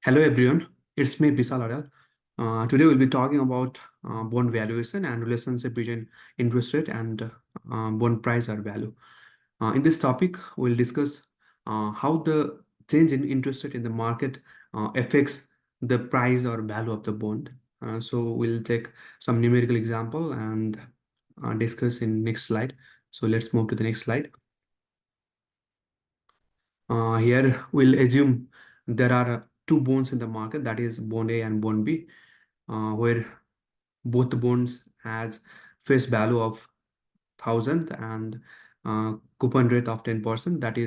Hello everyone, it's me Bisal Adel. Today we'll be talking about bond valuation and relationship between interest rate and bond price or value. In this topic, we'll discuss how the change in interest rate in the market affects the price or value of the bond. So we'll take some numerical example and discuss in next slide. So let's move to the next slide. Here we'll assume there are two bonds in the market, that is bond A and bond B, where both the bonds has face value of 1,000 and coupon rate of 10%. That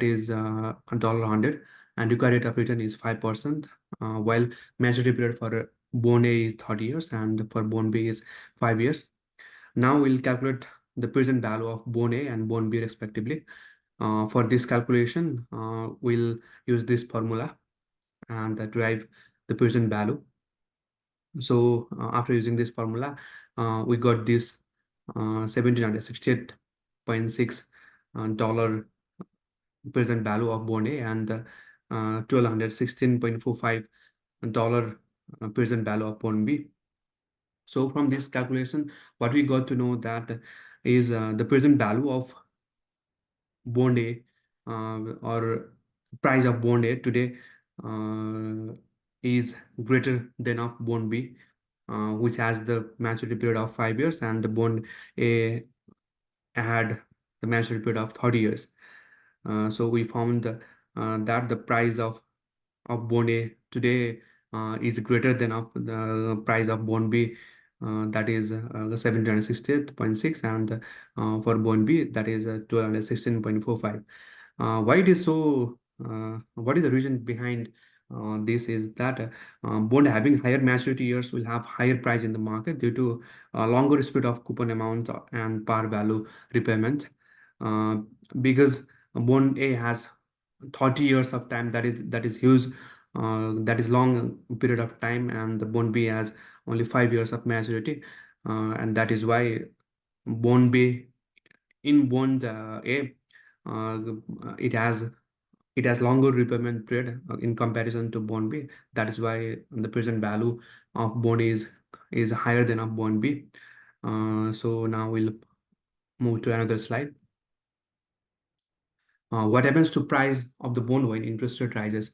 is a dollar 100, and required rate of return is 5%. While maturity period for bond A is 30 years and for bond B is 5 years. Now we'll calculate the present value of bond A and bond B respectively. For this calculation, we'll use this formula and derive the present value. So after using this formula, we got this 1,768.6 dollar present value of bond A and 1,216.45 dollar present value of bond B. So from this calculation, what we got to know that is the present value of bond A or price of bond A today is greater than of bond B, which has the maturity period of 5 years, and the bond A had the maturity period of 30 years. So we found that the price of bond A today is greater than of the price of bond B, that is 768.6, and for bond B that is 216.45. Why it is so? What is the reason behind this? Is that bond having higher maturity years will have higher price in the market due to longer spread of coupon amount and par value repayment. Uh, because bond A has 30 years of time, that is huge, that is long period of time, and the bond B has only 5 years of maturity, and that is why bond B in bond A, uh, it has it has longer repayment period in comparison to bond B. That is why the present value of bond is higher than of bond B. So now we'll move to another slide. What happens to price of the bond when interest rate rises?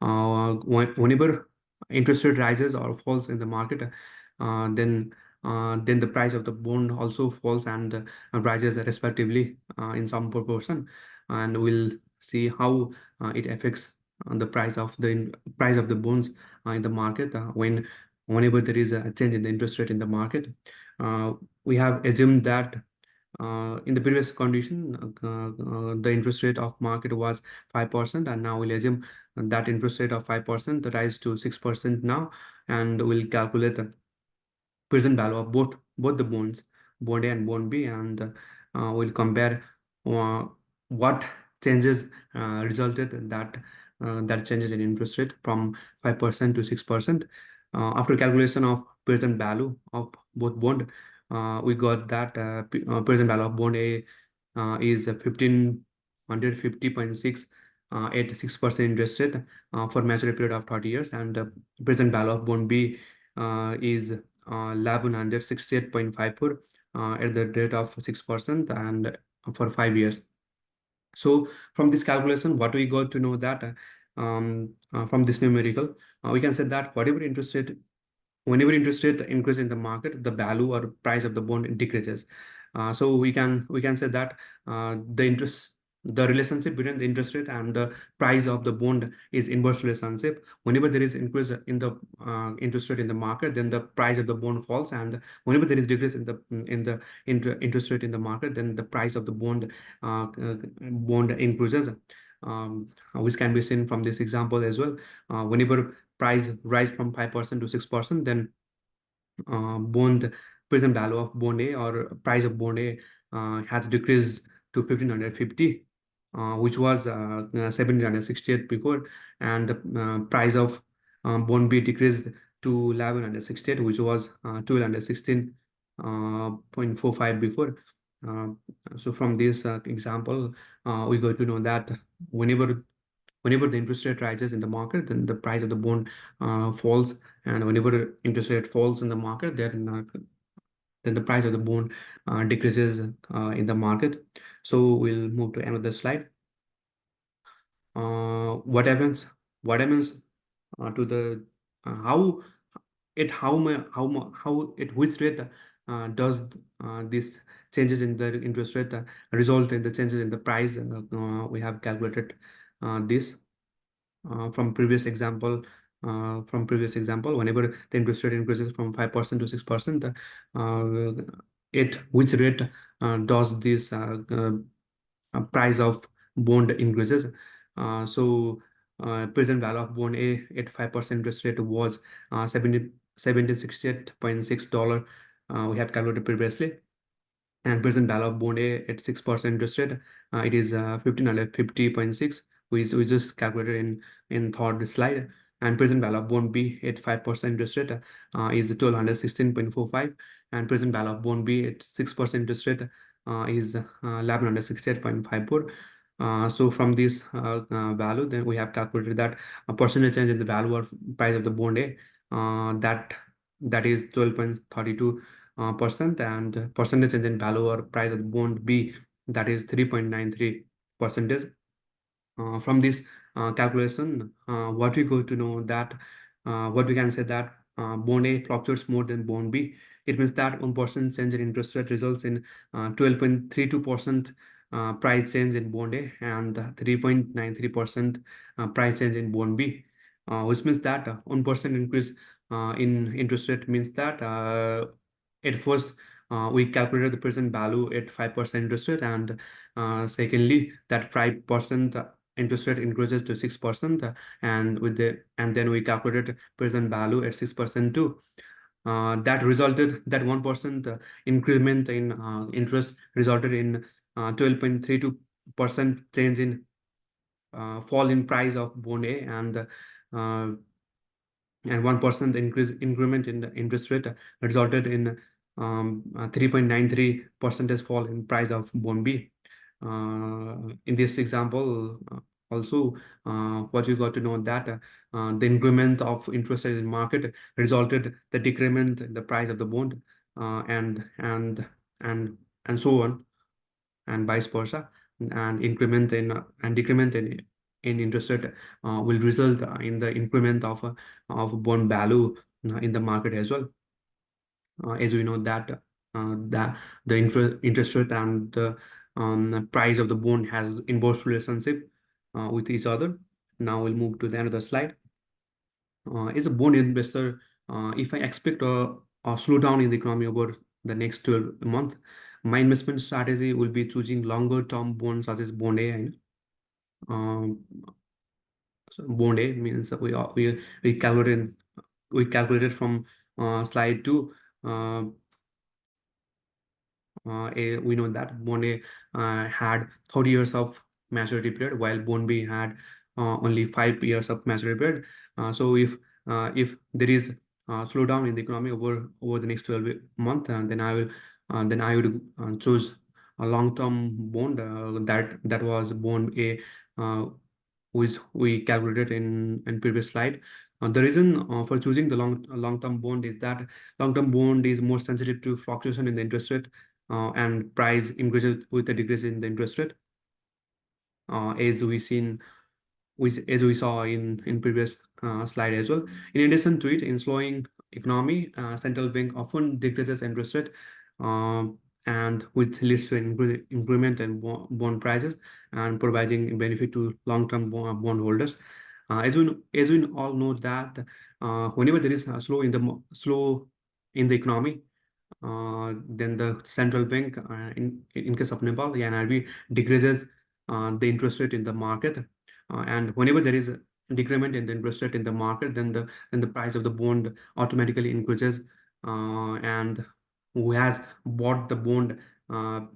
Whenever interest rate rises or falls in the market, then the price of the bond also falls and rises respectively in some proportion, and we'll see how it affects the price of the bonds in the market whenever there is a change in the interest rate in the market. We have assumed that in the previous condition, the interest rate of market was 5%, and now we'll assume that interest rate of 5% rise to 6% now, and we'll calculate the present value of both the bonds, bond A and bond B, and we'll compare uh, what changes resulted that changes in interest rate from 5% to 6%. After calculation of present value of both bond, we got that present value of bond A is 1,550.6 at 6% interest rate for maturity period of 30 years, and present value of bond B is 1,168.54 at the rate of 6% and for 5 years. So from this calculation, what we got to know that from this numerical, we can say that whenever interest rate increase in the market, the value or price of the bond decreases. So we can say that the relationship between the interest rate and the price of the bond is inverse relationship. Whenever there is increase in the interest rate in the market, then the price of the bond falls, and whenever there is decrease in the interest rate in the market, then the price of the bond increases. Which can be seen from this example as well. Whenever price rise from 5% to 6%, then bond present value of bond A or price of bond A has decreased to 1,550, which was 1,768 before, and the price of bond B decreased to 1,168, which was 1,216.45 before. Uh, so from this example, we got to know that whenever Whenever the interest rate rises in the market, then the price of the bond falls, and whenever interest rate falls in the market, then the price of the bond decreases in the market. So we'll move to another slide. What happens? What happens to the how it how ma- how at which rate does this changes in the interest rate result in the changes in the price? We have calculated this from previous example. Whenever the interest rate increases from 5% to 6%, uh, at which rate does this price of bond increases? Present value of bond A at 5% interest rate was 1768.6 dollars. We have calculated previously, and present value of bond A at 6% interest rate, it is 1550.6. We just calculated in third slide. And present value of bond B at 5% interest rate is 1216.45, and present value of bond B at 6% interest rate is 1168.54. So from this value, then we have calculated that a percentage change in the value or price of the bond A, that is 12.32 percent, and percentage change in value or price of the bond B, that is 3.93 percentage. From this calculation, what we go to know that what we can say that bond A fluctuates more than bond B. It means that 1% change in interest rate results in 12.32% price change in bond A, and 3.93% price change in bond B, which means that 1% increase in interest rate means that at first we calculated the present value at 5% interest rate, and secondly, that 5% interest rate increases to 6%, and then we calculated present value at 6% too. That resulted that 1% increment in interest resulted in 12.32% change in fall in price of bond A, uh, and 1% increment in the interest rate resulted in 3.93 percentage fall in price of bond B. In this example, also what you got to know that the increment of interest rate in market resulted the decrement in the price of the bond, and and so on, and vice versa. And increment in and decrement in interest rate will result in the increment of bond value in the market as well. As we know that that the interest rate and the price of the bond has inverse relationship with each other. Now we'll move to the another slide. As a bond investor, if I expect a slowdown in the economy over the next 12 months, my investment strategy will be choosing longer term bonds such as bond A. Um, so bond A means that we calculated from slide 2. Uh, we know that bond A had 30 years of maturity period, while bond B had only 5 years of maturity period. So if there is slowdown in the economy over the next 12 months, then I would choose a long-term bond that was bond A, which we calculated in previous slide. The reason for choosing the long-term bond is that long-term bond is more sensitive to fluctuation in the interest rate and price increases with the decrease in the interest rate, as as we saw in previous slide as well. In addition to it, in slowing economy, central bank often decreases interest rate, um, and which leads to an increment in bond prices and providing benefit to long-term bond holders. As we all know that whenever there is a slow in the economy, then the central bank, in case of Nepal, the NRB decreases the interest rate in the market, and whenever there is a decrement in the interest rate in the market, then the price of the bond automatically increases, and who has bought the bond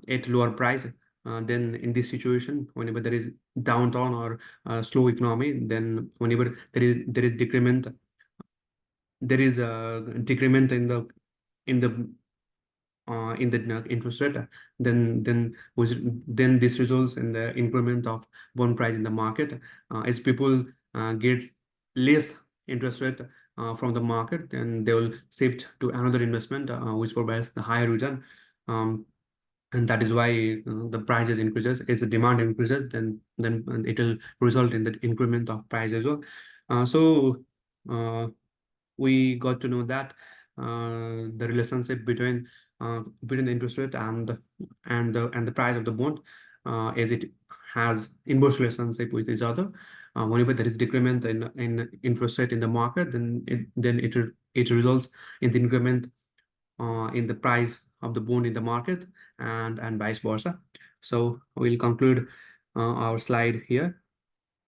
at lower price. Then in this situation, whenever there is downturn or slow economy, then whenever there is decrement, there is a decrement in the in the interest rate, then this results in the increment of bond price in the market. As people get less interest rate from the market, then they will shift to another investment which provides the higher return. Um, and that is why the prices increases. As the demand increases, then it will result in the increment of price as well. So we got to know that the relationship between the interest rate and the price of the bond, as it has inverse relationship with each other. Whenever there is decrement in interest rate in the market, then it results in the increment in the price of the bond in the market, and vice versa. So we'll conclude our slide here.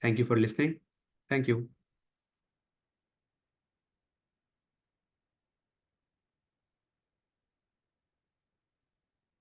Thank you for listening. Thank you.